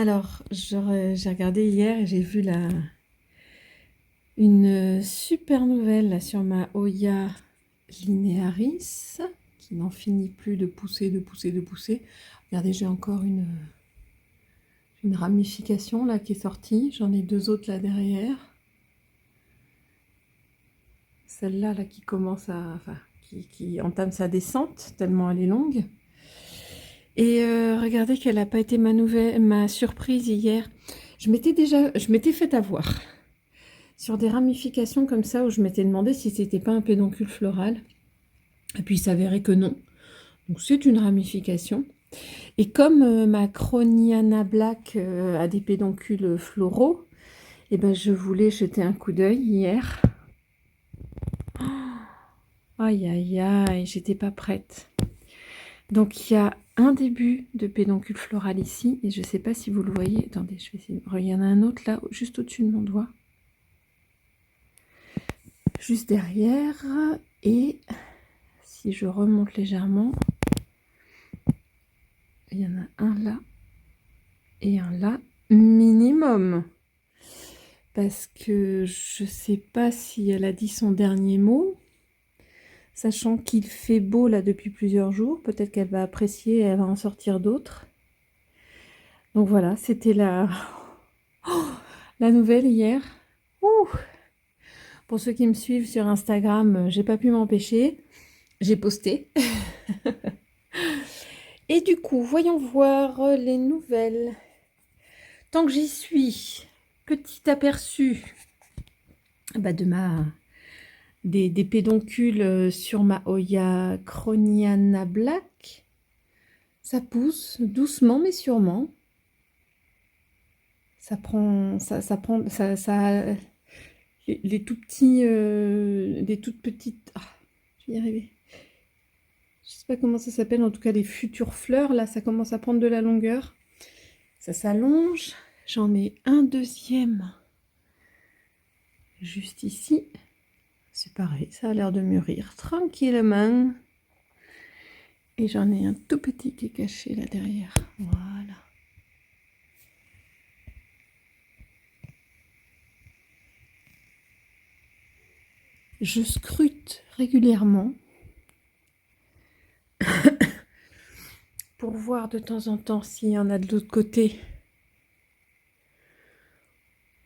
Alors, j'ai regardé hier et j'ai vu une super nouvelle là, sur ma Hoya linearis qui n'en finit plus de pousser, de pousser, de pousser. Regardez, j'ai encore une ramification là qui est sortie. J'en ai deux autres là derrière. Celle-là là, qui commence à, enfin, qui entame sa descente tellement elle est longue. Et regardez quelle n'a pas été ma surprise hier. Je m'étais fait avoir sur des ramifications comme ça où je m'étais demandé si c'était pas un pédoncule floral. Et puis il s'avérait que non. Donc c'est une ramification. Et comme ma Croniana Black a des pédoncules floraux, et ben je voulais jeter un coup d'œil hier. Aïe aïe aïe, j'étais pas prête. Donc il y a un début de pédoncule floral ici, et je sais pas si vous le voyez. Attendez, je vais essayer. Il y en a un autre là, juste au-dessus de mon doigt. Juste derrière. Et si je remonte légèrement, il y en a un là et un là minimum. Parce que je sais pas si elle a dit son dernier mot. Sachant qu'il fait beau là depuis plusieurs jours, peut-être qu'elle va apprécier et elle va en sortir d'autres. Donc voilà, c'était la nouvelle hier. Ouh. Pour ceux qui me suivent sur Instagram, j'ai pas pu m'empêcher. J'ai posté. Et du coup, voyons voir les nouvelles. Tant que j'y suis, petit aperçu des pédoncules sur ma Hoya Croniana Black. Ça pousse doucement mais sûrement. Ça prend, les tout petits, des toutes petites. Ah, je vais y arriver. Je sais pas comment ça s'appelle, en tout cas les futures fleurs. Là, ça commence à prendre de la longueur. Ça s'allonge. J'en ai un deuxième juste ici. C'est pareil, ça a l'air de mûrir tranquillement. Et j'en ai un tout petit qui est caché là derrière. Voilà. Je scrute régulièrement pour voir de temps en temps s'il y en a de l'autre côté.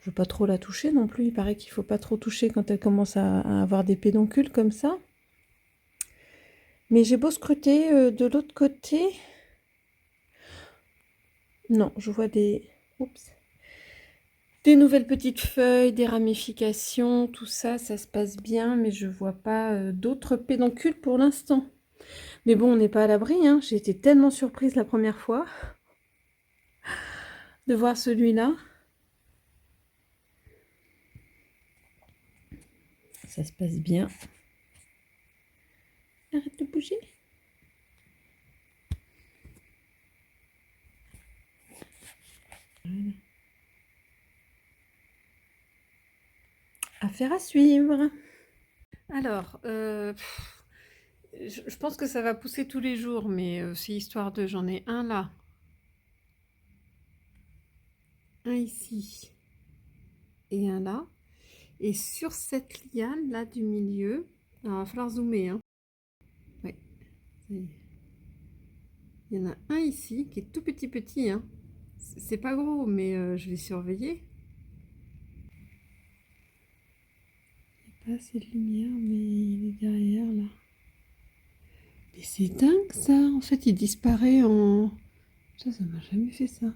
Je ne veux pas trop la toucher non plus. Il paraît qu'il ne faut pas trop toucher quand elle commence à avoir des pédoncules comme ça. Mais j'ai beau scruter de l'autre côté. Non, je vois des nouvelles petites feuilles, des ramifications, tout ça, ça se passe bien, mais je vois pas d'autres pédoncules pour l'instant. Mais bon, on n'est pas à l'abri, hein. J'ai été tellement surprise la première fois de voir celui-là. Ça se passe bien. Arrête de bouger. Voilà. Affaire à suivre. Alors, je pense que ça va pousser tous les jours, mais c'est histoire de... J'en ai un là. Un ici. Et un là. Et sur cette liane là du milieu, alors, il va falloir zoomer, hein. Ouais. Il y en a un ici qui est tout petit, hein. C'est pas gros, mais je vais surveiller. Il n'y a pas assez de lumière, mais il est derrière là. Mais c'est dingue ça, en fait il disparaît en... Ça m'a jamais fait ça.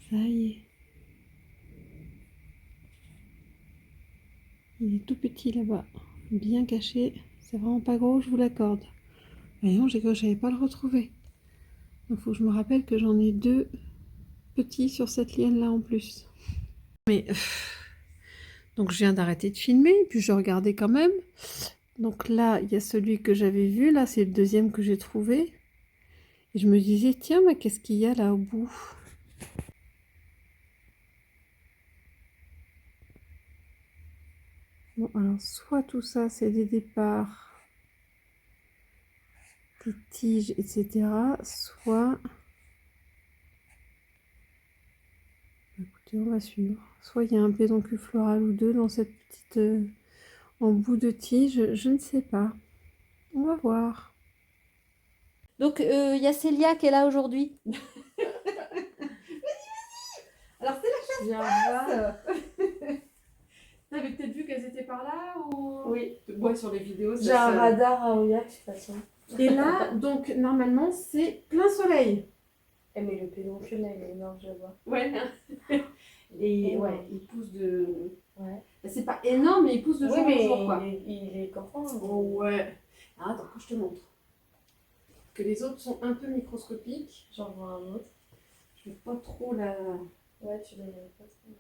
Ça y est. Il est tout petit là-bas, bien caché. C'est vraiment pas gros, je vous l'accorde. Mais non, j'ai cru que j'allais pas le retrouver. Donc faut que je me rappelle que j'en ai deux petits sur cette liane là en plus. Mais donc je viens d'arrêter de filmer, puis je regardais quand même. Donc là, il y a celui que j'avais vu, là c'est le deuxième que j'ai trouvé. Et je me disais, tiens, mais qu'est-ce qu'il y a là au bout? Bon, alors, soit tout ça, c'est des départs, des tiges, etc. Soit... Écoutez, on va suivre. Soit il y a un pédoncule floral ou deux dans cette petite... en bout de tige, je ne sais pas. On va voir. Donc, il y a Célia qui est là aujourd'hui. Alors, c'est Viens voir. la T'avais peut-être vu qu'elles étaient par là ou... Oui. Ouais, sur les vidéos. J'ai un radar à Aurillac, de toute façon. Et là, donc, normalement, c'est plein soleil. Eh, mais le pédoncule, là, il est énorme, je vois. Ouais. Et Énorme. ouais, il pousse de... Ouais. C'est pas énorme, mais il pousse de jour en jour, quoi. Il est grand. Oh, ouais. Ah, attends, que je te montre. Que les autres sont un peu microscopiques. J'en vois un autre. Je vais pas trop la... Ouais, tu l'as pas trop.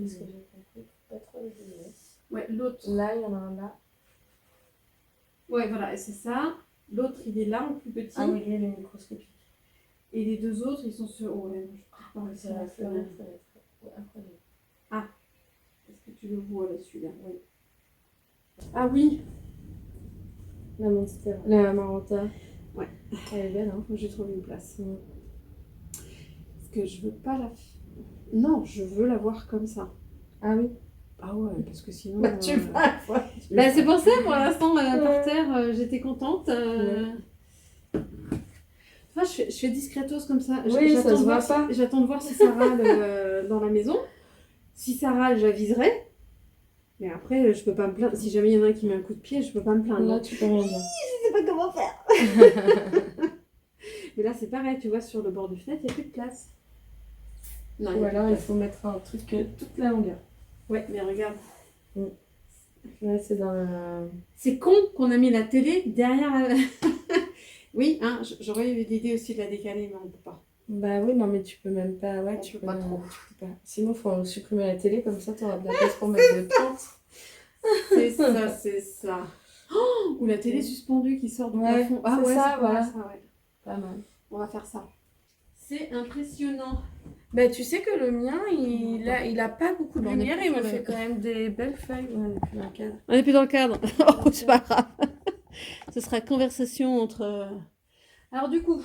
Ce que j'ai compris, pas trop les donner. Ouais, l'autre... Là, il y en a un là. Ouais, voilà, et c'est ça. L'autre, il est là, en plus petit. Ah oui, lui, il est microscopique. Et les deux autres, ils sont sur... Oh, ouais, je prépare C'est ici la la fenêtre, fenêtre. ça va être incroyable. Est-ce que tu le vois, là, celui-là? Oui. Ah oui, La monstère. La Maranta. Ouais. Elle est belle, hein. j'ai trouvé une place. Parce que je veux pas la... Non, je veux la voir comme ça. Ah oui. Ah ouais, parce que sinon... Bah, tu vas. Bah, c'est pour ça, pour l'instant, par terre, j'étais contente. Tu vois, je fais discretos comme ça. Oui, ça se voit pas. J'attends de voir si ça râle dans la maison. Si ça râle, j'aviserai. Mais après, je peux pas me plaindre. Si jamais il y en a un qui met un coup de pied, je peux pas me plaindre. Là, tu peux rien dire. Je sais pas comment faire. Mais là, c'est pareil, tu vois, sur le bord du fenêtre, il n'y a plus de place. Non, Ou alors, il faut mettre un truc toute la longueur. Ouais, mais regarde. Là, c'est dans la... C'est con qu'on a mis la télé derrière la... Oui, hein, j'aurais eu l'idée aussi de la décaler, mais on peut pas. Bah oui, non, mais tu peux même pas... Ouais, Tu peux pas trop. Tu peux pas. Sinon, il faut supprimer la télé, comme ça, tu auras de la place pour mettre des plantes. C'est ça, c'est ça. Oh, ou la télé suspendue qui sort du plafond. Ah c'est ouais, ça, c'est voilà. ça, ouais. Pas mal. On va faire ça. C'est impressionnant. Bah, tu sais que le mien, il a pas beaucoup de On est lumière et il me plus fait quand même des belles feuilles. Ouais, on est plus dans le cadre. On n'est plus dans le cadre. Oh, c'est pas grave. Ce sera conversation entre... Alors du coup...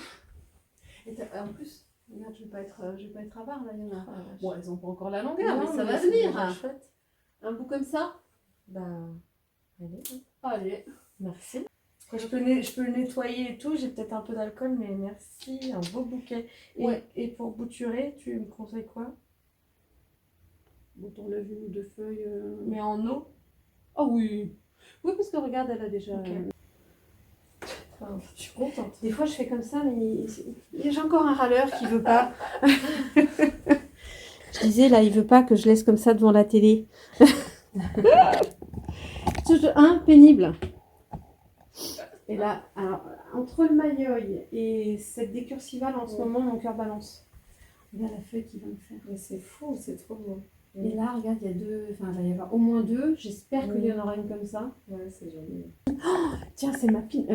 En plus, regarde, je vais pas être avare là, il y en a. Bon, elles ont pas encore la longueur, Non, mais ça va c'est déjà venir. chouette. Un bout comme ça. Bah, allez. Allez. Merci. Après, je peux le nettoyer et tout. J'ai peut-être un peu d'alcool, mais merci. Un beau bouquet. Et pour bouturer, tu me conseilles quoi? Bon, t'en as vu une ou deux feuilles. Mais en eau? Oh oui. Oui, parce que regarde, elle a déjà... Ok. Enfin, je suis contente. Des fois, je fais comme ça, mais j'ai encore un râleur qui veut pas. Je disais, là, il veut pas que je laisse comme ça devant la télé. Pénible. Et là, alors, entre le Mayeuil et cette décursivale, en ce moment, mon cœur balance. Regarde la feuille qu'il va me faire. Mais c'est fou, c'est trop beau. Et là, regarde, il y a deux... Enfin, il va y avoir au moins deux. J'espère qu'il y en aura une comme ça. Ouais, c'est joli. Tiens, c'est ma pine...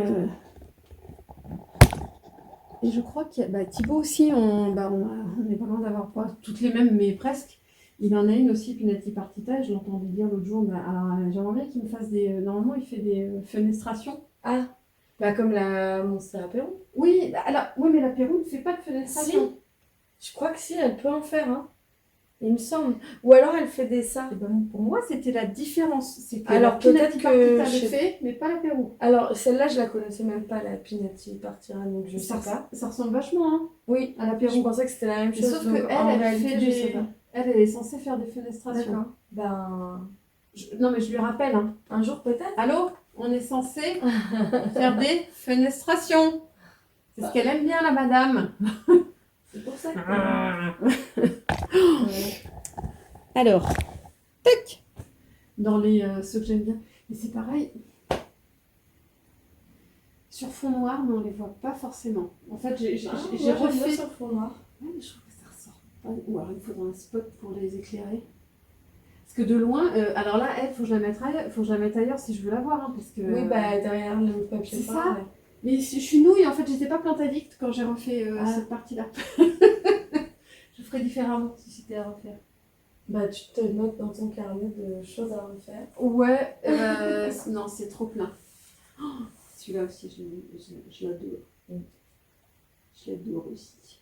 Et je crois qu'il y a... Bah, Thibaut aussi, on est pas loin d'avoir pas toutes les mêmes, mais presque. Il en a une aussi, Pinati Partita, je l'entendais dire l'autre jour. Bah, alors, j'aimerais bien qu'il me fasse des... Normalement, il fait des fenestrations. Ah, bah comme la Monstère Apéro. Oui, bah, alors, oui, mais l'apéro ne fait pas de fenestration. Si. Je crois que si, elle peut en faire, hein. Il me semble. Ou alors elle fait des ça. Et ben, pour moi, c'était la différence. C'est que alors peut-être que le fait, mais pas l'apéro. Alors celle-là, je la connaissais même pas, la Pinati Partita, donc je sais pas. Ça ressemble vachement, hein, oui, à l'apéro. Je pensais que c'était la même chose. Sauf que elle est censée faire des fenestrations. D'accord. Ben... Non, mais je lui rappelle. Hein. Un jour peut-être. Allô, on est censé faire des fenestrations. C'est ce qu'elle aime bien, la madame. C'est pour ça que... ouais. Alors, tac. Dans les ceux que j'aime bien. Mais c'est pareil. Sur fond noir, mais on les voit pas forcément. En fait, j'ai refait sur fond noir. Ouais, mais je trouve que ça ressort pas. Ou alors il faudra un spot pour les éclairer. Parce que de loin, alors là, elle, faut que je la mette ailleurs si je veux la voir, hein, parce que. Oui, bah derrière le papier. C'est ça. Ouais. Mais je suis nouille, en fait, j'étais pas plantadicte quand j'ai refait cette partie-là. Je ferais différemment si c'était à refaire. Bah, tu te notes dans ton carnet de choses à refaire. Ouais, non, c'est trop plein. Oh, celui-là aussi, je l'adore. Je l'adore aussi.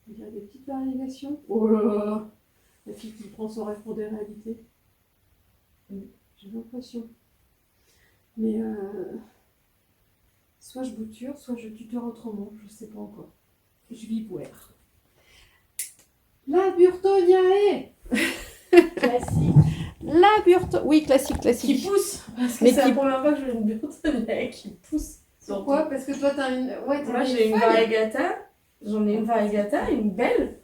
On dirait des petites variations. Oh là là, la fille qui prend son rêve pour des réalités. J'ai l'impression. Mais soit je bouture, soit je tuteur autrement, je sais pas encore. Je vis voir. La Burtoniae. Classique. La Burtoniae. Oui, classique. Qui pousse. Parce que Mais c'est qui- la première fois que je vois une Burtoniae qui pousse. Pourquoi? Parce que toi, t'as une. Ouais, t'as Moi, j'ai une variegata. J'en ai une variegata, une belle.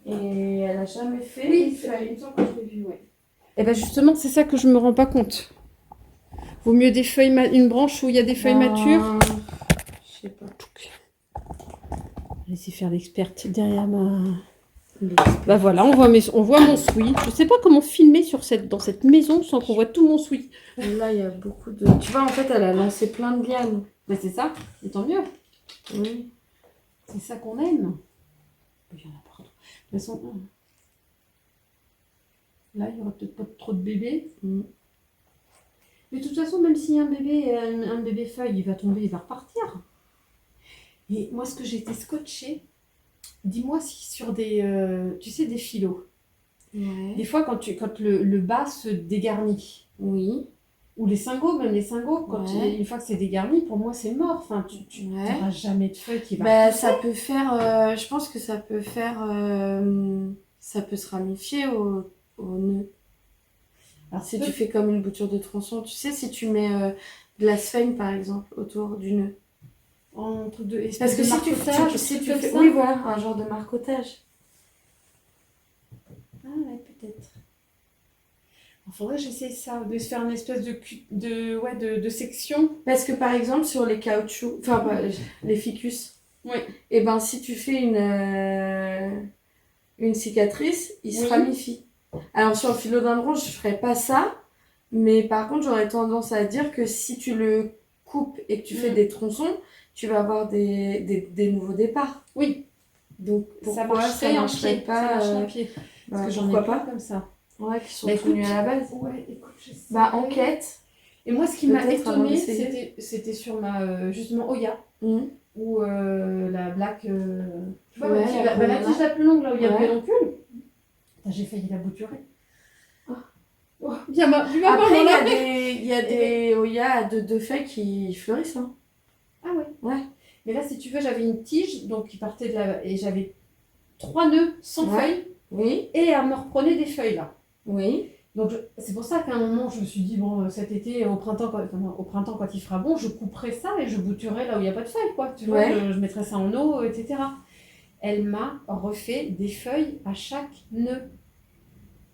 Et elle a jamais fait Oui, une feuille. il me semble que je l'ai vu, ouais. Et bien justement, c'est ça que je me rends pas compte. Vaut mieux des feuilles une branche où il y a des feuilles matures. Je sais pas. Laissez faire l'experte derrière ma. Bah voilà, on voit mon sweat. Je sais pas comment filmer dans cette maison sans qu'on voit tout mon sweat. Là, il y a beaucoup de. Tu vois, en fait, elle a lancé plein de lianes. Mais c'est ça, et tant mieux. Oui. C'est ça qu'on aime. Il y en a partout. De toute façon, là, il y aura peut-être pas trop de bébés. Mais de toute façon, même s'il y a un bébé feuille, il va tomber, il va repartir. Et moi, ce que j'étais scotchée, dis-moi si sur des, tu sais, des filos. Ouais. Des fois, quand le bas se dégarnit, Oui. ou les cingots, même les cingots, une fois que c'est dégarni, pour moi, c'est mort. Enfin, tu n'auras jamais de feuille qui va Bah, repousser. ça peut faire. Je pense que ça peut faire. Ça peut se ramifier au nœud. Alors, si tu fais comme une bouture de tronçon, tu sais, si tu mets de la sphène, par exemple, autour du nœud. En truc de Parce que si tu fais fais. ça. Oui, voilà, un genre de marcotage. Ah ouais, peut-être. Il faudrait que j'essaye ça, de se faire une espèce de section. Parce que par exemple, sur les caoutchoucs, enfin, les ficus, Oui. et ben si tu fais une cicatrice, il se ramifie. Alors sur le philodendron, je ferais pas ça, mais par contre, j'aurais tendance à dire que si tu le coupes et que tu fais des tronçons, tu vas avoir des nouveaux départs. Oui. Donc pourquoi ça marcherait pas en pied. Parce que j'en ai pas comme ça. Ouais, qui sont tout nus à la base. Ouais, écoute, je sais. Bah, enquête. Et moi, ce qui m'a Peut-être avant étonnée, d'essayer. c'était sur ma, justement, Oya, Mhm. ou la black... tu vois, Ouais, la tige la plus longue, là où il y a le Ouais. pédoncule. Putain, j'ai failli la bouturer. Oh. Oh, bien ma Après, il y a des Oya à deux feuilles qui fleurissent. Hein. Ah ouais. Ouais. Mais là, si tu veux, j'avais une tige, donc qui partait de la... Et j'avais 3 nœuds sans feuilles, Oui. et elle me reprenait des feuilles, là. Oui. Donc c'est pour ça qu'à un moment je me suis dit bon cet été au printemps quand il fera bon je couperai ça et je bouturerai là où il n'y a pas de feuilles quoi tu vois je mettrai ça en eau etc. Elle m'a refait des feuilles à chaque nœud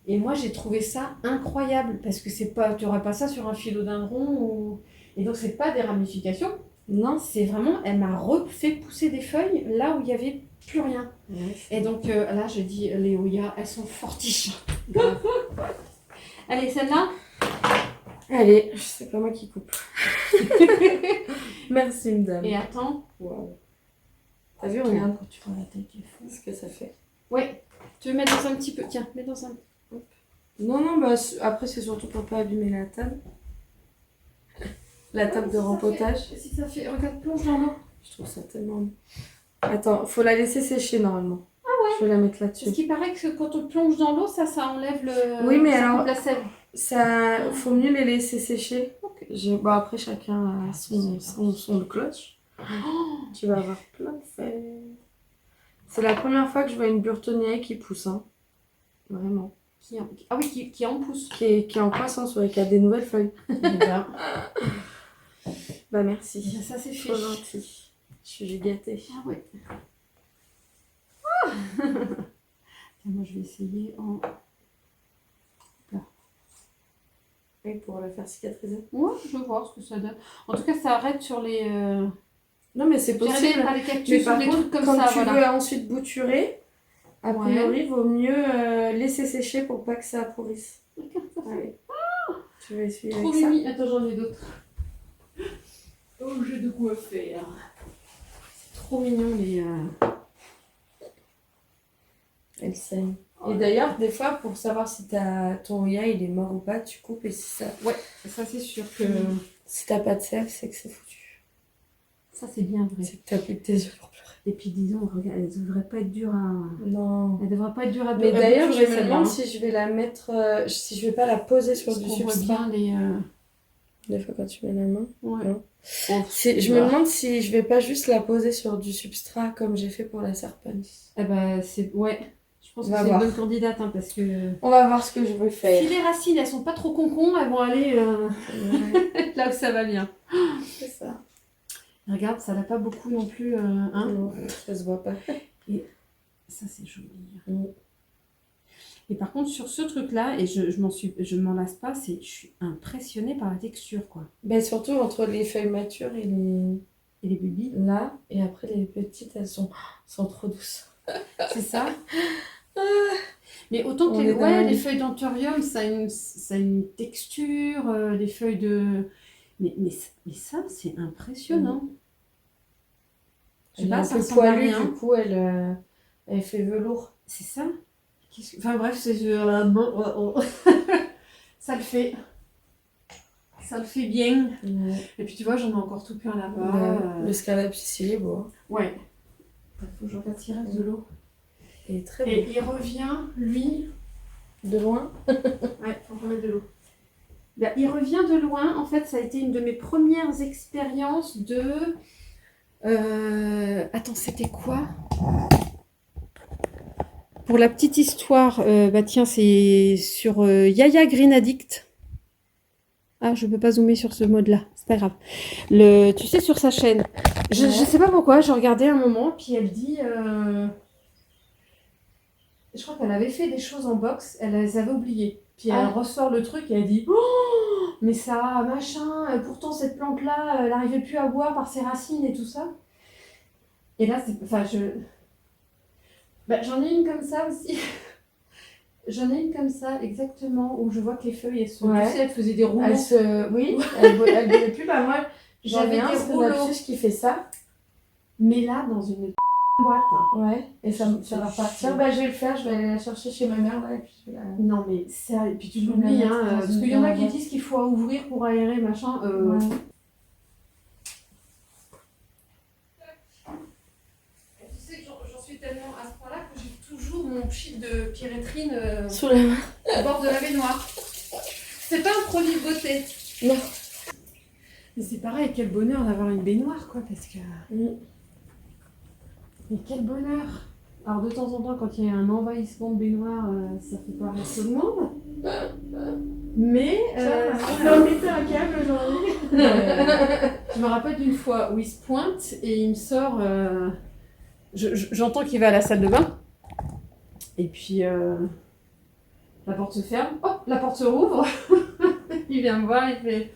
et moi j'ai trouvé ça incroyable parce que c'est pas tu n'aurais pas ça sur un philodendron et donc c'est pas des ramifications non c'est vraiment elle m'a refait pousser des feuilles là où il n'y avait plus rien et donc là je dis les Oya elles sont fortiches. Allez, celle-là. Allez, c'est pas moi qui coupe. Merci, madame. Et attends. Wow. T'as vu, regarde quand tu prends la taille qu'il faut. Ce que ça fait. Ouais. Tu veux mettre dans un petit peu. Tiens, mets dans un. Hop. Non, bah après, c'est surtout pour pas abîmer la table. La table de rempotage. Si ça fait. Regarde, plonge dans l'eau. Je trouve ça tellement. Attends, faut la laisser sécher normalement. Ah ouais. Je vais la mettre là-dessus. Parce qu'il paraît que quand on plonge dans l'eau, ça enlève le. Oui, mais alors. La sève. Ça, faut mieux les laisser sécher. Okay. Bon, après, chacun a son cloche. Oh, tu vas avoir plein de feuilles. C'est la première fois que je vois une Burtoniae qui pousse. Hein. Vraiment. Ah oui, qui en pousse. Qui est en croissance, ouais, qui a des nouvelles feuilles. Bah, merci. Bien, ça, c'est trop gentil. Je suis gâtée. Ah ouais. Moi, je vais essayer en. Oui, pour la faire cicatriser. Ouais, je vais voir ce que ça donne. En tout cas, ça arrête sur les... Non, mais c'est possible. Les cactus ou les trucs comme quand ça, tu veux ensuite bouturer, a priori, il vaut mieux laisser sécher pour pas que ça pourrisse. Allez. Ah, tu vas essuyer avec ça. Attends, j'en ai d'autres. Oh, j'ai de quoi faire. C'est trop mignon, les... elle saigne. Et d'ailleurs, des fois, pour savoir si ton Oya il est mort ou pas, tu coupes et si ça. Ouais, ça c'est sûr que. Si t'as pas de sève, c'est que c'est foutu. Ça c'est bien vrai. C'est que t'as plus que tes yeux pour pleurer. Et puis disons, regarde, elle devrait pas être dure à. Non. Elle devrait pas être dure à. Mais d'ailleurs, je me demande hein. si je vais la mettre. Si je vais pas la poser sur du substrat. Bien les. Des fois, quand tu mets la main. Ouais. Non. Je me demande si je vais pas juste la poser sur du substrat comme j'ai fait pour la Serpens. Eh ben, c'est. Ouais. Je pense On que va c'est une voir. bonne candidate hein, parce que. On va voir ce que je vais faire. Si les racines elles sont pas trop concons, elles vont aller Ouais, là où ça va bien. c'est ça. Regarde, ça n'a pas beaucoup non plus. Hein. Non, ça se voit pas. Ça c'est joli. Mm. Et par contre sur ce truc là, et je m'en lasse pas, je suis impressionnée par la texture quoi. Ben, surtout entre les feuilles matures et les bubis. Là, et après les petites, elles sont trop douces. C'est ça. Mais autant que les feuilles d'anthurium, ça a une texture, les feuilles de... Mais ça, c'est impressionnant. Je sais pas, ça ressemble à rien. Du coup, elle fait velours. C'est ça. Enfin bref, c'est... ça le fait. Ça le fait bien. Ouais. Et puis tu vois, j'en ai encore tout plein là-bas. Le Scarlett ici est beau. Ouais. Il faut que je regarde s'il reste de l'eau. Il est très beau. Et il revient, lui... De loin. Ouais, faut remettre de l'eau. Ben, il revient de loin. En fait, ça a été une de mes premières expériences de... Attends, c'était quoi? Pour la petite histoire, bah tiens, c'est sur Yaya Green Addict. Ah, je peux pas zoomer sur ce mode-là, c'est pas grave. Tu sais, sur sa chaîne. Je sais pas pourquoi, je regardais un moment, puis elle dit... Je crois qu'elle avait fait des choses en box, elle les avait oubliées. Puis elle ressort le truc et elle dit oh, mais ça, machin, pourtant cette plante-là, elle n'arrivait plus à boire par ses racines et tout ça. Et là, enfin, j'en ai une comme ça aussi. J'en ai une comme ça, exactement, où je vois que les feuilles, elles se... Tu sais, elles faisaient des rouleaux. Oui, elles boulaient plus. Bah moi, j'avais un rouleaux qui fait ça. Mais là, dans une boîte. Ouais, et ça va partir. Bah, je vais le faire, je vais aller la chercher chez ma mère. Là, et puis Non, mais ça, et puis tu l'oublies, hein, parce qu'il y en a qui disent qu'il faut ouvrir pour aérer, machin. Ouais. Tu sais que j'en suis tellement à ce point-là que j'ai toujours mon pchit de pyrétrine sous la main, au bord de la baignoire. C'est pas un produit de beauté. Non. Mais c'est pareil, quel bonheur d'avoir une baignoire, quoi, parce que... Mais quel bonheur! Alors de temps en temps, quand il y a un envahissement de baignoire, ça fait pas rire tout le monde. Mais... j'ai embêté un câble aujourd'hui. Je me rappelle d'une fois où il se pointe et il me sort... J'entends qu'il va à la salle de bain. Et puis... la porte se ferme. Hop, la porte se rouvre. Il vient me voir, il fait...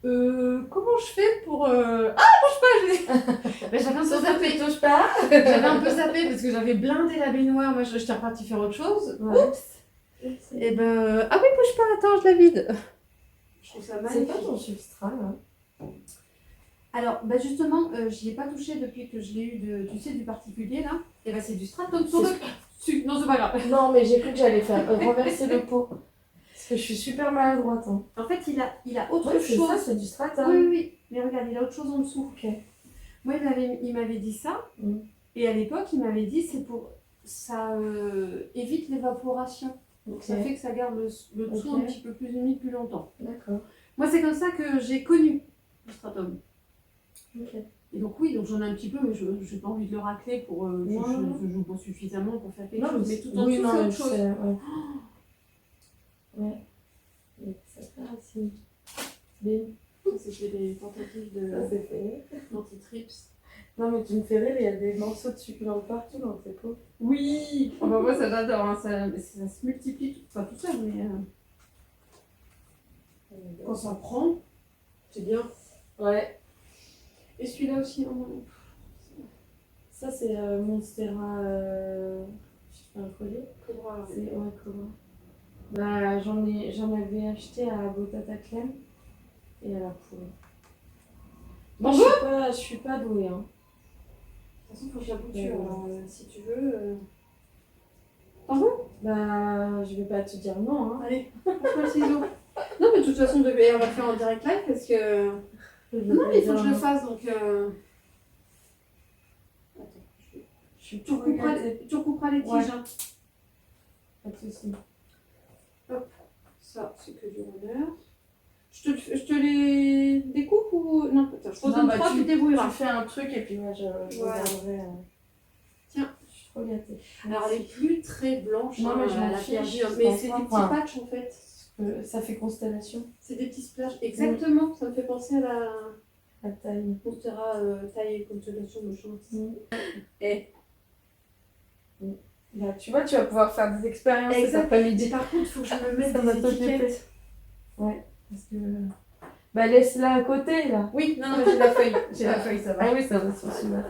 comment je fais pour... Ah, bouge pas! Ben, j'avais un peu zappé. Touche pas. J'avais un peu zappé parce que j'avais blindé la baignoire. Moi, j'étais repartie faire autre chose. Ouais. Oups! Et ben... Ah oui, bouge pas, attends, je la vide. Je trouve ça magnifique. C'est pas ton substrat, là? Alors, bah justement, je n'y ai pas touché depuis que je l'ai eu tu sais, du particulier, là. Et ben c'est du stratum sur le... Non, c'est pas grave. Non, mais j'ai cru que j'allais faire renverser le pot. Parce que je suis super maladroite. Hein. En fait, il a autre chose. C'est ça, c'est du stratum. Oui. Mais regarde, il a autre chose en dessous. Ok. Moi, il m'avait dit ça. Et à l'époque, il m'avait dit c'est pour... Ça évite l'évaporation. Donc ça fait que ça garde le dessous un petit peu plus humide plus longtemps. D'accord. Moi, c'est comme ça que j'ai connu le stratum. Ok. Et donc oui, donc j'en ai un petit peu, mais je n'ai pas envie de le racler pour... je joue pas suffisamment pour faire quelque chose. Mais tout en dessous, c'est autre chose. Ouais. Ça fait racine. C'était des tentatives d'anti-trips. Non, mais tu me fais rire, il y a des morceaux de succulents partout dans tes peaux. Oui! Enfin, moi, ça j'adore, hein. Ça se multiplie, tout ça, mais quand ça prend, c'est bien. Ouais. Et celui-là aussi, hein. Ça, c'est Monstera. Je sais pas, un collier. Cobra. C'est Cobra. Bah, j'en avais acheté à Botata Clem et à la poule. Moi, je suis pas douée. Hein. De toute façon, il faut que je la bouture. Alors, si tu veux. T'en veux? Bah, je vais pas te dire non, hein. Allez, passe-moi le ciseau. Non, mais de toute façon, on va le faire en direct live parce que. Non, mais il faut que je le fasse donc. Attends, tu recouperas les tiges. Ouais. Hein. Pas de soucis. Hop, ça c'est que du roller. Je te les découpe ou. Non, attends, je pose Non, une bah, trois, tu tu débrouilleras. fais un truc et puis moi je Voilà. regarderai. Tiens. Je suis trop gâtée. Alors elle est plus très blanche, Non, mais je m'en elle a fiche, perdu, je mais pense c'est des pas. petits patchs en fait. Ça fait constellation. C'est des petits splashes. Exactement, ça me fait penser à la La taille. Monstera taille et constellation de chance. Et là, tu vois, tu vas pouvoir faire des expériences cet Exact. après-midi. Mais par contre, il faut que je me mette Ça va des t'occuper. étiquettes. Ouais, parce que. Bah, laisse-la à côté là. Oui, non, mais j'ai la feuille. J'ai la feuille, ça va. Ah oui, ça va, c'est super.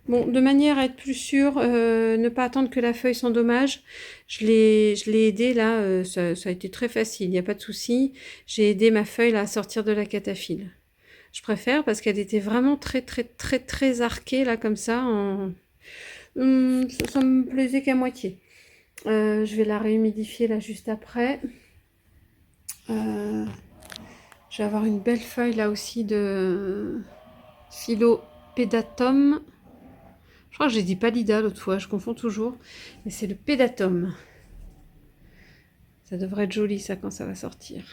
Bon, de manière à être plus sûre, ne pas attendre que la feuille s'endommage, je l'ai aidé là, ça a été très facile, il n'y a pas de souci. J'ai aidé ma feuille là, à sortir de la cataphylle. Je préfère parce qu'elle était vraiment très arquée là comme ça. Ça me plaisait qu'à moitié. Je vais la réhumidifier là juste après. Je vais avoir une belle feuille là aussi de Philopédatum. Je crois que j'ai dit Pallida l'autre fois, je confonds toujours. Mais c'est le Pédatum. Ça devrait être joli ça quand ça va sortir.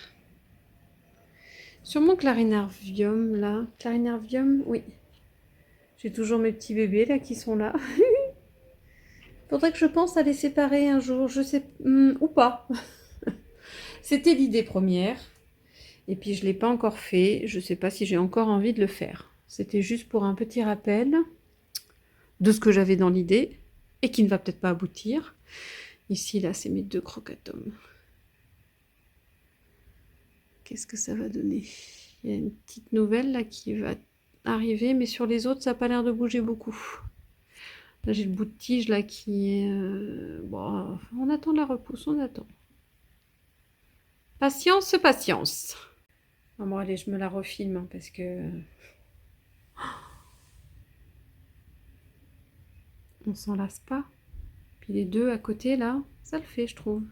Sûrement Clarinervium là. Clarinervium, oui. J'ai toujours mes petits bébés là qui sont là. Faudrait que je pense à les séparer un jour, je sais ou pas. C'était l'idée première. Et puis je ne l'ai pas encore fait. Je ne sais pas si j'ai encore envie de le faire. C'était juste pour un petit rappel de ce que j'avais dans l'idée et qui ne va peut-être pas aboutir. Ici, là, c'est mes 2 crocatomes. Qu'est-ce que ça va donner? Il y a une petite nouvelle là qui va arriver, mais sur les autres, ça n'a pas l'air de bouger beaucoup. Là, j'ai le bout de tige là qui est... Bon, on attend la repousse, on attend. Patience, patience. Bon, allez, je me la refilme hein, parce que... On s'en lasse pas. Puis les 2 à côté là, ça le fait je trouve.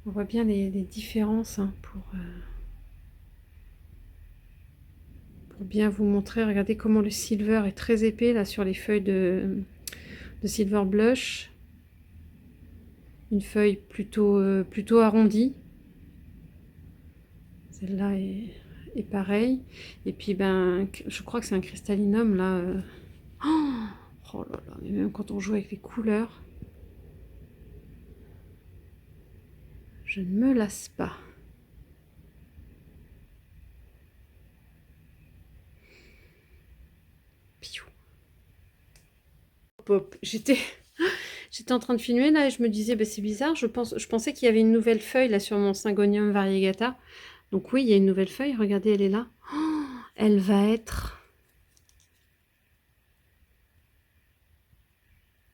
On voit bien les différences hein, pour bien vous montrer. Regardez comment le silver est très épais là sur les feuilles de silver blush. Une feuille plutôt arrondie. Celle-là est pareille. Et puis ben, je crois que c'est un cristallinum là. Oh là là, mais même quand on joue avec les couleurs, je ne me lasse pas. Piou. Pop. J'étais en train de filmer là et je me disais, bah, c'est bizarre, je pensais qu'il y avait une nouvelle feuille là sur mon Syngonium variegata. Donc oui, il y a une nouvelle feuille, regardez, elle est là. Oh, elle va être...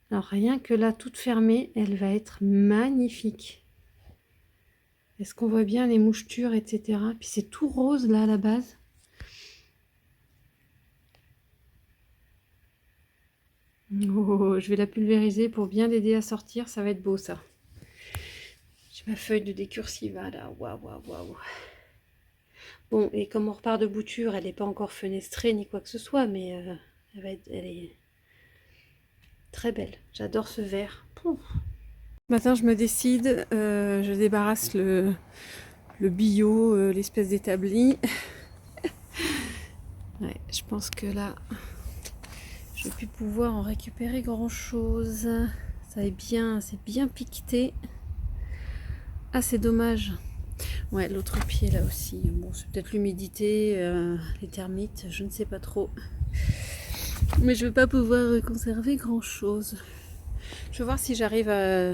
Alors rien que là, toute fermée, elle va être magnifique. Est-ce qu'on voit bien les mouchetures, etc. Puis c'est tout rose là à la base. Oh, je vais la pulvériser pour bien l'aider à sortir, ça va être beau ça. J'ai ma feuille de décursiva là, waouh, waouh, waouh. Bon, et comme on repart de bouture, elle n'est pas encore fenestrée ni quoi que ce soit, mais elle est très belle. J'adore ce vert. Pouf. Matin, je me décide, je débarrasse le bio, l'espèce d'établi. Ouais, je pense que là, je vais plus pouvoir en récupérer grand chose. Ça est bien, c'est bien piqueté. Ah, c'est dommage. Ouais, l'autre pied là aussi. Bon, c'est peut-être l'humidité, les termites, je ne sais pas trop. Mais je ne vais pas pouvoir conserver grand chose. Je vais voir si j'arrive à,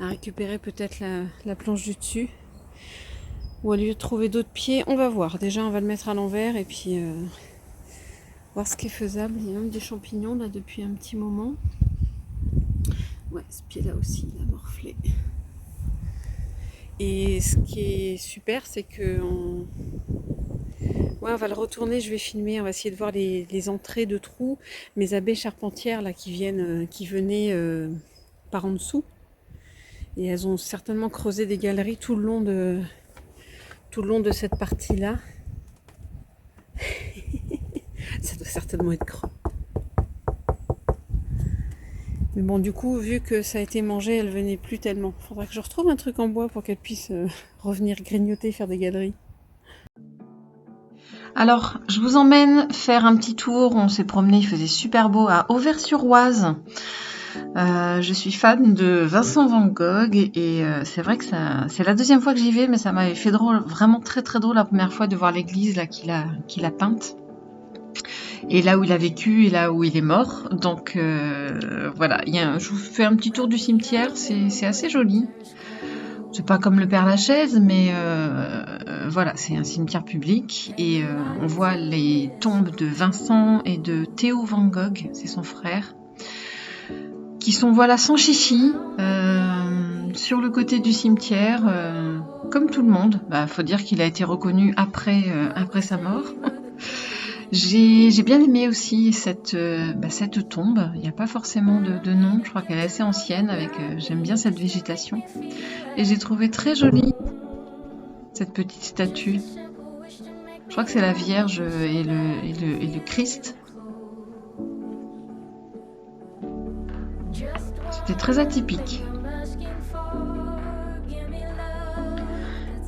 à récupérer peut-être la planche du dessus. Ou à lui trouver d'autres pieds. On va voir. Déjà, on va le mettre à l'envers et puis voir ce qui est faisable. Il y a même des champignons là depuis un petit moment. Ouais, ce pied-là aussi, il a morflé. Et ce qui est super, c'est que Ouais, on va le retourner, je vais filmer, on va essayer de voir les entrées de trous, mes abeilles charpentières là qui venaient par en dessous. Et elles ont certainement creusé des galeries tout le long de cette partie-là. Ça doit certainement être creux. Mais bon, du coup, vu que ça a été mangé, elles venaient plus tellement. Faudra que je retrouve un truc en bois pour qu'elles puissent revenir grignoter, faire des galeries. Alors, je vous emmène faire un petit tour. On s'est promené, il faisait super beau à Auvers-sur-Oise. Je suis fan de Vincent Van Gogh et c'est vrai que c'est la deuxième fois que j'y vais, mais ça m'avait fait drôle, vraiment très très drôle la première fois de voir l'église là qu'il a peinte. Et là où il a vécu et là où il est mort. Donc voilà, je vous fais un petit tour du cimetière, c'est assez joli. C'est pas comme le Père Lachaise, mais voilà, c'est un cimetière public et on voit les tombes de Vincent et de Théo Van Gogh, c'est son frère, qui sont voilà sans chichi sur le côté du cimetière, comme tout le monde. Faut dire qu'il a été reconnu après sa mort. J'ai bien aimé aussi cette tombe. Il n'y a pas forcément de nom. Je crois qu'elle est assez ancienne. J'aime bien cette végétation. Et j'ai trouvé très jolie cette petite statue. Je crois que c'est la Vierge et le Christ. C'était très atypique.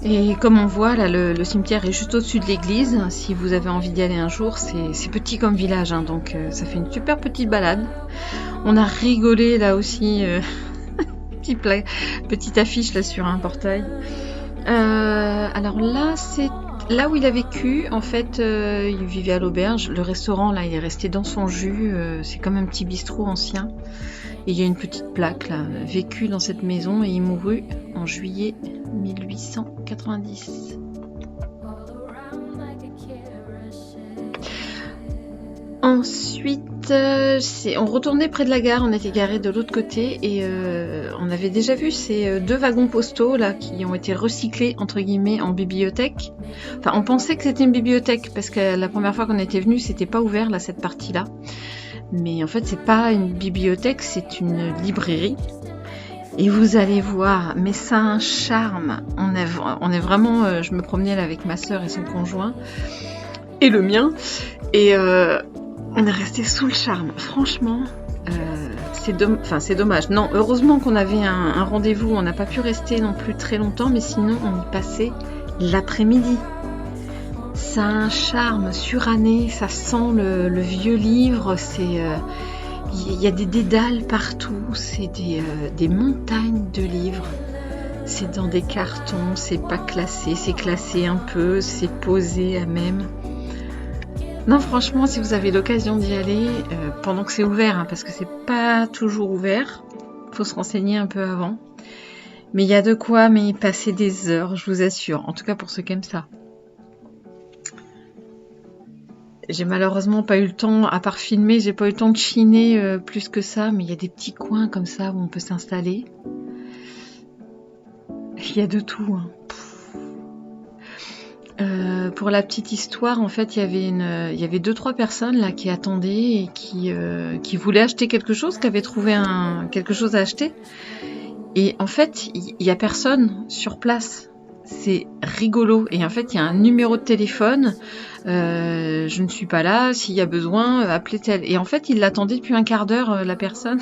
Et comme on voit, là, le cimetière est juste au-dessus de l'église. Si vous avez envie d'y aller un jour, c'est petit comme village, hein, donc ça fait une super petite balade. On a rigolé là aussi, petite affiche là sur un portail. Alors là, c'est là où il a vécu. En fait, il vivait à l'auberge. Le restaurant, là, il est resté dans son jus. C'est comme un petit bistrot ancien. Et il y a une petite plaque là, vécu dans cette maison et il mourut en juillet 1890. Ensuite, on retournait près de la gare, on était garés de l'autre côté et on avait déjà vu ces 2 wagons postaux là qui ont été recyclés entre guillemets en bibliothèque. Enfin, on pensait que c'était une bibliothèque parce que la première fois qu'on était venu, c'était pas ouvert là cette partie-là. Mais en fait, c'est pas une bibliothèque, c'est une librairie. Et vous allez voir, mais ça a un charme. On est vraiment, je me promenais là avec ma sœur et son conjoint et le mien, et on est resté sous le charme. Franchement, c'est dommage. Non, heureusement qu'on avait un rendez-vous. On n'a pas pu rester non plus très longtemps, mais sinon on y passait l'après-midi. Ça a un charme suranné, ça sent le vieux livre, il y a des dédales partout, c'est des montagnes de livres, c'est dans des cartons, c'est pas classé, c'est classé un peu, c'est posé à même. Non, franchement, si vous avez l'occasion d'y aller, pendant que c'est ouvert, hein, parce que c'est pas toujours ouvert, faut se renseigner un peu avant, mais il y a de quoi y passer des heures, je vous assure, en tout cas pour ceux qui aiment ça. J'ai malheureusement pas eu le temps, à part filmer, j'ai pas eu le temps de chiner plus que ça, mais il y a des petits coins comme ça où on peut s'installer. Il y a de tout. Hein. Pour la petite histoire, en fait, il y avait 2-3 personnes là qui attendaient et qui voulaient acheter quelque chose, qui avaient trouvé quelque chose à acheter. Et en fait, il y a personne sur place. C'est rigolo. Et en fait, il y a un numéro de téléphone. Je ne suis pas là. S'il y a besoin, appelez tel. Et en fait, ils l'attendaient depuis un quart d'heure, la personne,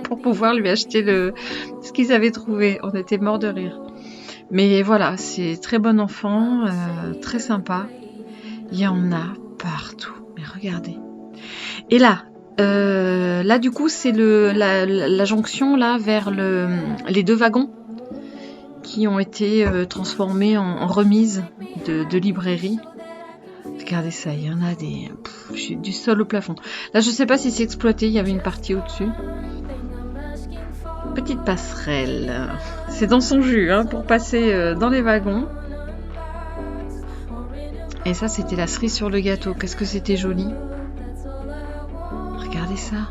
pour pouvoir lui acheter ce qu'ils avaient trouvé. On était morts de rire. Mais voilà, c'est très bon enfant, très sympa. Il y en a partout. Mais regardez. Et là du coup, c'est la jonction là vers les 2 wagons qui ont été transformés en remise de librairie. Regardez ça, il y en a du sol au plafond. Là, je sais pas si c'est exploité, il y avait une partie au-dessus. Petite passerelle. C'est dans son jus, hein, pour passer dans les wagons. Et ça, c'était la cerise sur le gâteau. Qu'est-ce que c'était joli. Regardez ça.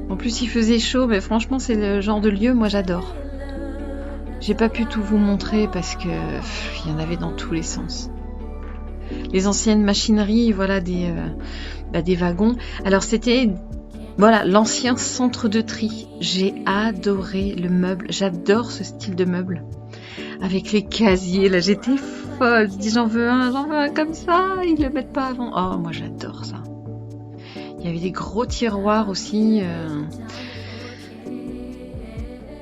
En plus, il faisait chaud, mais franchement, c'est le genre de lieu, moi, j'adore. J'ai pas pu tout vous montrer parce que il y en avait dans tous les sens. les anciennes machineries, voilà, des wagons. Alors c'était, voilà, l'ancien centre de tri. J'ai adoré le meuble, j'adore ce style de meuble. Avec les casiers, là j'étais folle, je dis j'en veux un comme ça, ils le mettent pas avant. Oh, moi j'adore ça. Il y avait des gros tiroirs aussi.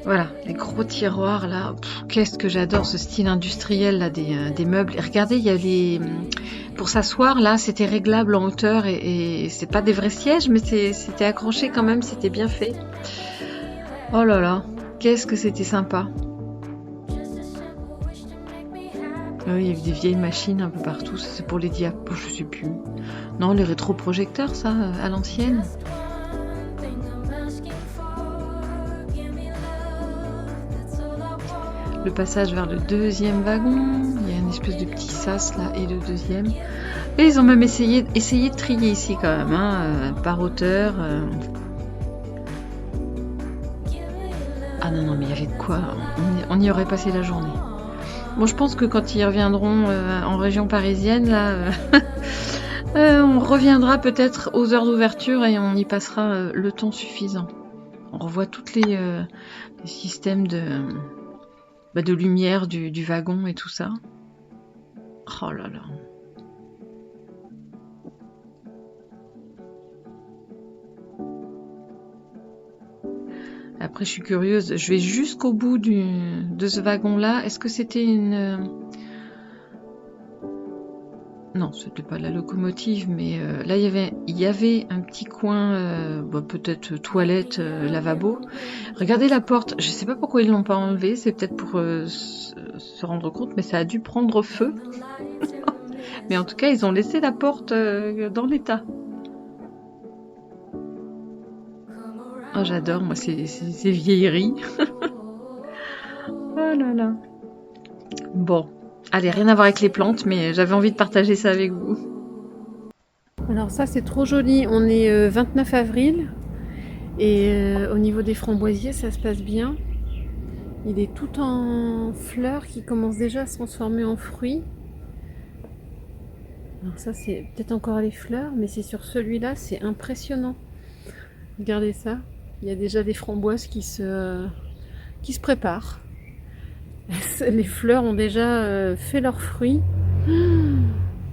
Voilà, les gros tiroirs là. Qu'est-ce que j'adore ce style industriel là des meubles. Et regardez, il y a les... Pour s'asseoir là, c'était réglable en hauteur et c'est pas des vrais sièges, mais c'était accroché quand même, c'était bien fait. Oh là là, qu'est-ce que c'était sympa. Il y avait des vieilles machines un peu partout, ça, c'est pour les diapos, je sais plus. Non, les rétroprojecteurs, ça, à l'ancienne. Le passage vers le deuxième wagon, il y a une espèce de petit sas là, et le deuxième. Et ils ont même essayé de trier ici quand même, hein, par hauteur. Ah non, mais il y avait de quoi, on y aurait passé la journée. Bon, je pense que quand ils reviendront en région parisienne, là, on reviendra peut-être aux heures d'ouverture et on y passera le temps suffisant. On revoit tous les systèmes de lumière du wagon et tout ça. Oh là là. Après, je suis curieuse. Je vais jusqu'au bout de ce wagon-là. Est-ce que c'était une... Non, c'était pas la locomotive, mais là, il y avait un petit coin, peut-être toilette, lavabo. Regardez la porte. Je sais pas pourquoi ils l'ont pas enlevée. C'est peut-être pour se rendre compte, mais ça a dû prendre feu. Mais en tout cas, ils ont laissé la porte dans l'état. Oh, j'adore, moi, ces vieilleries. Oh là là. Bon. Allez, rien à voir avec les plantes, mais j'avais envie de partager ça avec vous. Alors ça, c'est trop joli. On est 29 avril. Et au niveau des framboisiers, ça se passe bien. Il est tout en fleurs qui commencent déjà à se transformer en fruits. Alors ça, c'est peut-être encore les fleurs, mais c'est sur celui-là, c'est impressionnant. Regardez ça. Il y a déjà des framboises qui se préparent. Les fleurs ont déjà fait leurs fruits.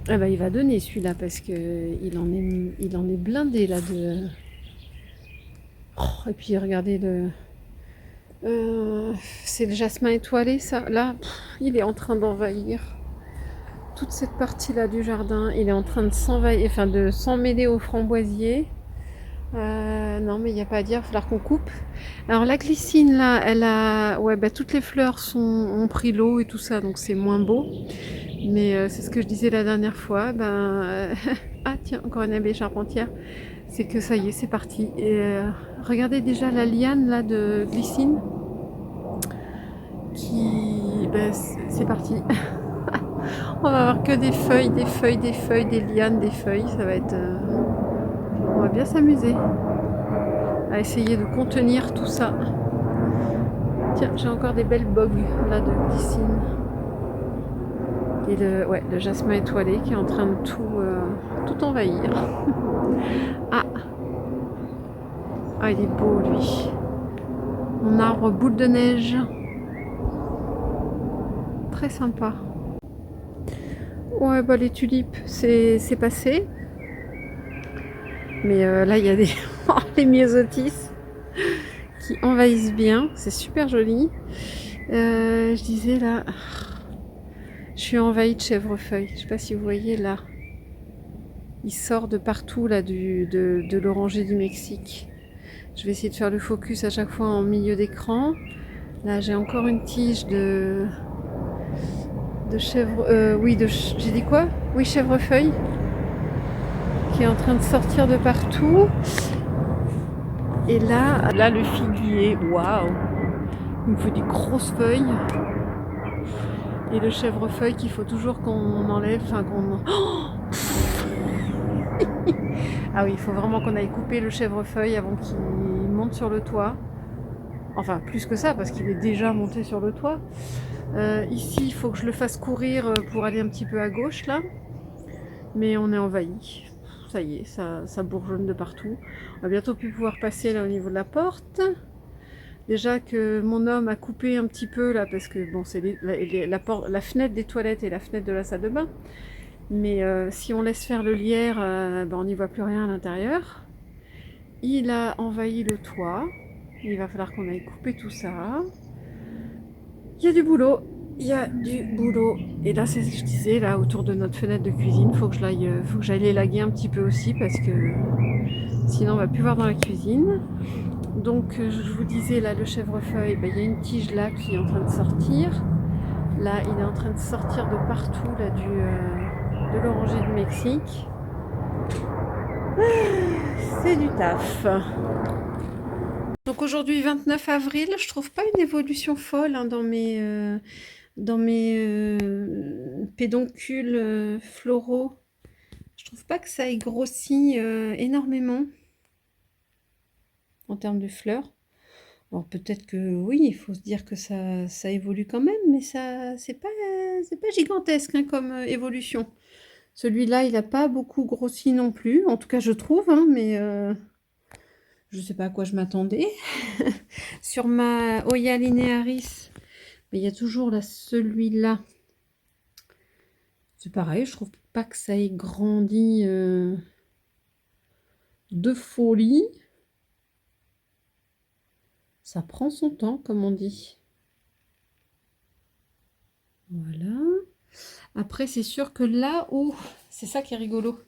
Ah bah, il va donner celui-là parce que il en est blindé là de. Oh, et puis regardez c'est le jasmin étoilé, ça. Là, il est en train d'envahir toute cette partie-là du jardin. Il est en train de s'emmêler aux framboisiers. Non, mais il n'y a pas à dire, il va falloir qu'on coupe. Alors la glycine là, elle a, toutes les fleurs ont pris l'eau et tout ça, donc c'est moins beau. Mais c'est ce que je disais la dernière fois. Ah tiens, encore une abeille charpentière. C'est que ça y est, c'est parti. Et regardez déjà la liane là de glycine. C'est parti. On va avoir que des feuilles, des lianes, des feuilles. Ça va être. On va bien s'amuser à essayer de contenir tout ça. Tiens, j'ai encore des belles bogues là de glycine. Et le jasmin étoilé qui est en train de tout envahir. Ah, il est beau lui. Mon arbre boule de neige. Très sympa. Ouais, les tulipes, c'est passé. Mais là, il y a les myosotis qui envahissent bien. C'est super joli. Je disais là, je suis envahie de chèvrefeuille. Je sais pas si vous voyez là. Il sort de partout là de l'oranger du Mexique. Je vais essayer de faire le focus à chaque fois en milieu d'écran. Là, j'ai encore une tige de chèvre. J'ai dit quoi? Oui, chèvrefeuille. Qui est en train de sortir de partout. Et là, le figuier, waouh! Il me faut des grosses feuilles. Et le chèvrefeuille qu'il faut toujours qu'on enlève, Ah oui, il faut vraiment qu'on aille couper le chèvrefeuille avant qu'il monte sur le toit. Enfin, plus que ça, parce qu'il est déjà monté sur le toit. Ici, il faut que je le fasse courir pour aller un petit peu à gauche, là. Mais on est envahi. Ça y est, ça bourgeonne de partout. On va bientôt plus pouvoir passer là au niveau de la porte. Déjà que mon homme a coupé un petit peu là, parce que bon, c'est la fenêtre des toilettes et la fenêtre de la salle de bain. Mais si on laisse faire le lierre, ben, on n'y voit plus rien à l'intérieur. Il a envahi le toit. Il va falloir qu'on aille couper tout ça. Il y a du boulot. Il y a du boulot. Et là, c'est ce que je disais, là, autour de notre fenêtre de cuisine, faut que j'aille l'élaguer un petit peu aussi, parce que sinon on va plus voir dans la cuisine. Donc je vous disais là, le chèvrefeuille, ben, il y a une tige là qui est en train de sortir. Là, il est en train de sortir de partout là, de l'oranger du Mexique. C'est du taf. Donc aujourd'hui 29 avril, je trouve pas une évolution folle hein, dans mes pédoncules floraux. Je trouve pas que ça ait grossi énormément en termes de fleurs. Alors peut-être que oui, il faut se dire que ça évolue quand même, mais c'est pas gigantesque hein, comme évolution. Celui-là, il n'a pas beaucoup grossi non plus, en tout cas je trouve, hein, mais je sais pas à quoi je m'attendais. Sur ma Oya linearis, mais il y a toujours là celui-là. C'est pareil, je trouve pas que ça ait grandi de folie. Ça prend son temps, comme on dit. Voilà. Après, c'est sûr que là où... C'est ça qui est rigolo.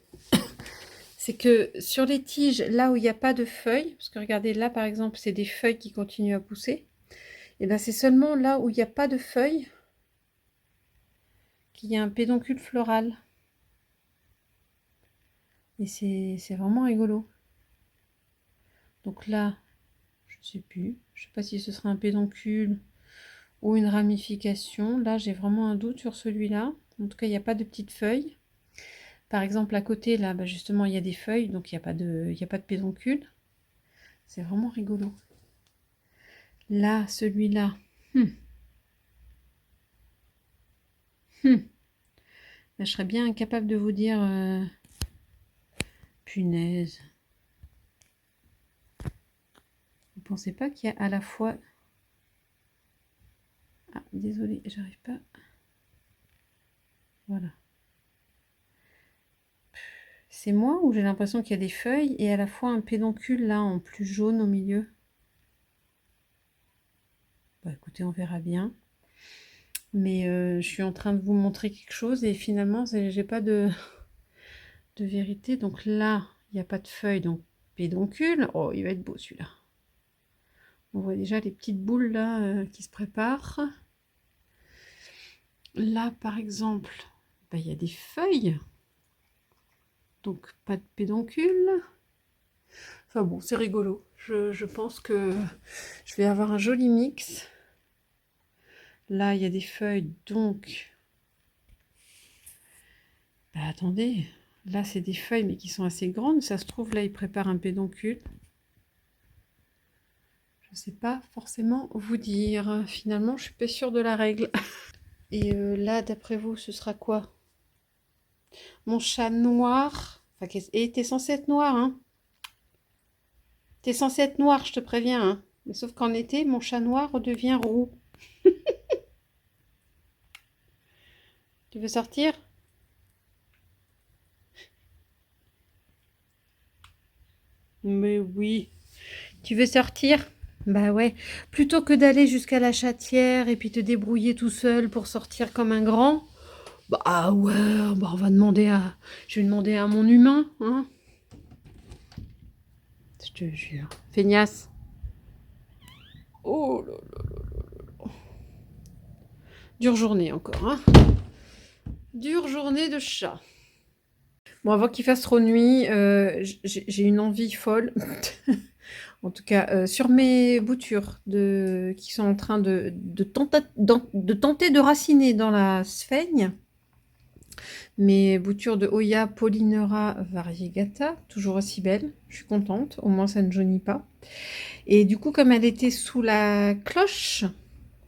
C'est que sur les tiges, là où il n'y a pas de feuilles, parce que regardez, là par exemple, c'est des feuilles qui continuent à pousser. Et bien c'est seulement là où il n'y a pas de feuilles qu'il y a un pédoncule floral. Et c'est vraiment rigolo. Donc là, je ne sais plus. Je ne sais pas si ce sera un pédoncule ou une ramification. Là, j'ai vraiment un doute sur celui-là. En tout cas, il n'y a pas de petites feuilles. Par exemple, à côté, là, bah, justement, il y a des feuilles, donc il n'y a pas de pédoncule. C'est vraiment rigolo. Là, celui-là. Là, je serais bien incapable de vous dire... Punaise. Vous pensez pas qu'il y a à la fois... Ah, désolée, j'arrive pas. Voilà. C'est moi ou j'ai l'impression qu'il y a des feuilles et à la fois un pédoncule là en plus jaune au milieu. Bah écoutez, on verra bien. Mais je suis en train de vous montrer quelque chose et finalement, j'ai pas de vérité. Donc là, il n'y a pas de feuilles, donc pédoncule. Oh, il va être beau celui-là. On voit déjà les petites boules là qui se préparent. Là, par exemple, bah, il y a des feuilles. Donc, pas de pédoncule. Enfin bon, c'est rigolo. Je pense que je vais avoir un joli mix. Là, il y a des feuilles, donc... Bah, attendez. Là, c'est des feuilles, mais qui sont assez grandes. Ça se trouve, là, il prépare un pédoncule. Je ne sais pas forcément vous dire. Finalement, je suis pas sûre de la règle. Et là, d'après vous, ce sera quoi? Mon chat noir. Enfin, et t'es censé être noir, hein? T'es censé être noir, je te préviens, hein? Mais sauf qu'en été, mon chat noir redevient roux. Tu veux sortir? Mais oui. Tu veux sortir? Bah ouais. Plutôt que d'aller jusqu'à la chatière et puis te débrouiller tout seul pour sortir comme un grand. Bah ouais, bah on va demander à... Je vais demander à mon humain, hein. Je te jure. Feignasse. Oh là là là là là. Dure journée encore, hein. Dure journée de chat. Bon, avant qu'il fasse trop nuit, j'ai une envie folle. En tout cas, sur mes boutures qui sont en train de tenter de raciner dans la sphaigne. Mes boutures de Oya Polynera variegata, toujours aussi belles. Je suis contente, au moins ça ne jaunit pas. Et du coup, comme elle était sous la cloche,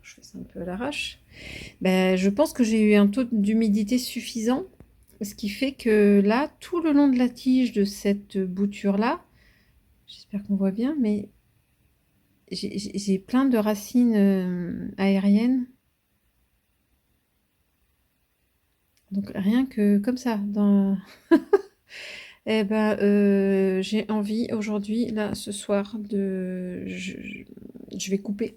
je fais ça un peu à l'arrache, ben, je pense que j'ai eu un taux d'humidité suffisant Ce qui fait que là, tout le long de la tige de cette bouture-là, j'espère qu'on voit bien, mais j'ai plein de racines aériennes. Donc rien que comme ça, eh ben, j'ai envie aujourd'hui, là, ce soir, je vais couper.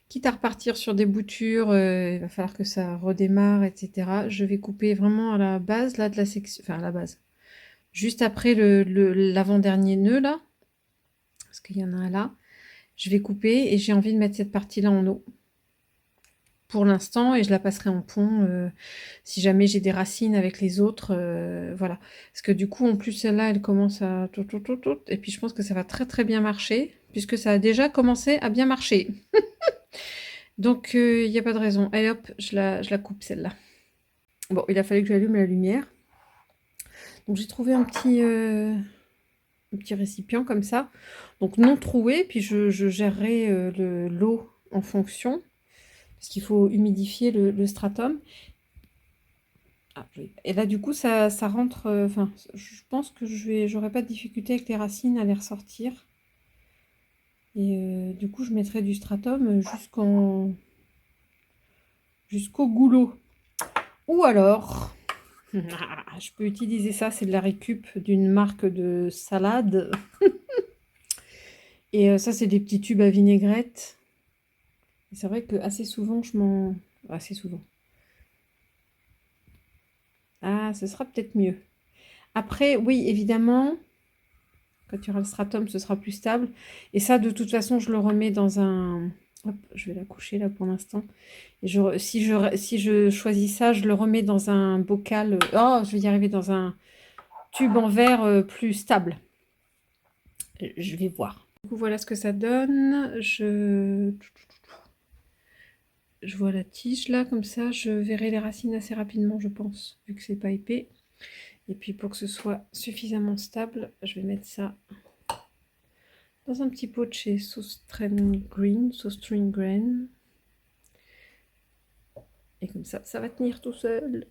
Quitte à repartir sur des boutures, il va falloir que ça redémarre, etc. Je vais couper vraiment à la base, là, de la section, enfin à la base. Juste après l'avant-dernier nœud, là, parce qu'il y en a un là, je vais couper et j'ai envie de mettre cette partie-là en eau. Pour l'instant, et je la passerai en pont si jamais j'ai des racines avec les autres, voilà. Parce que du coup, en plus, celle-là, elle commence à tout, et puis je pense que ça va très très bien marcher, puisque ça a déjà commencé à bien marcher. Donc, il n'y a pas de raison. Allez hop, je la coupe celle-là. Bon, il a fallu que j'allume la lumière. Donc, j'ai trouvé un petit récipient comme ça. Donc, non troué, puis je gérerai l'eau en fonction. Parce qu'il faut humidifier le stratum. Ah, et là, du coup, ça rentre. Enfin, je pense que j'aurai pas de difficulté avec les racines à les ressortir. Et du coup, je mettrai du stratum jusqu'au goulot. Ou alors, je peux utiliser ça, c'est de la récup d'une marque de salade. Et ça, c'est des petits tubes à vinaigrette. C'est vrai que assez souvent, assez souvent. Ah, ce sera peut-être mieux. Après, oui, évidemment, quand il y aura le stratum, ce sera plus stable. Et ça, de toute façon, je le remets dans un... Hop, je vais la coucher là pour l'instant. Et si je choisis ça, je le remets dans un bocal... oh, je vais y arriver, dans un tube en verre plus stable. Je vais voir. Du coup, voilà ce que ça donne. Je vois la tige là, comme ça. Je verrai les racines assez rapidement, je pense, vu que c'est pas épais. Et puis, pour que ce soit suffisamment stable, je vais mettre ça dans un petit pot de chez SoString Green. Et comme ça va tenir tout seul.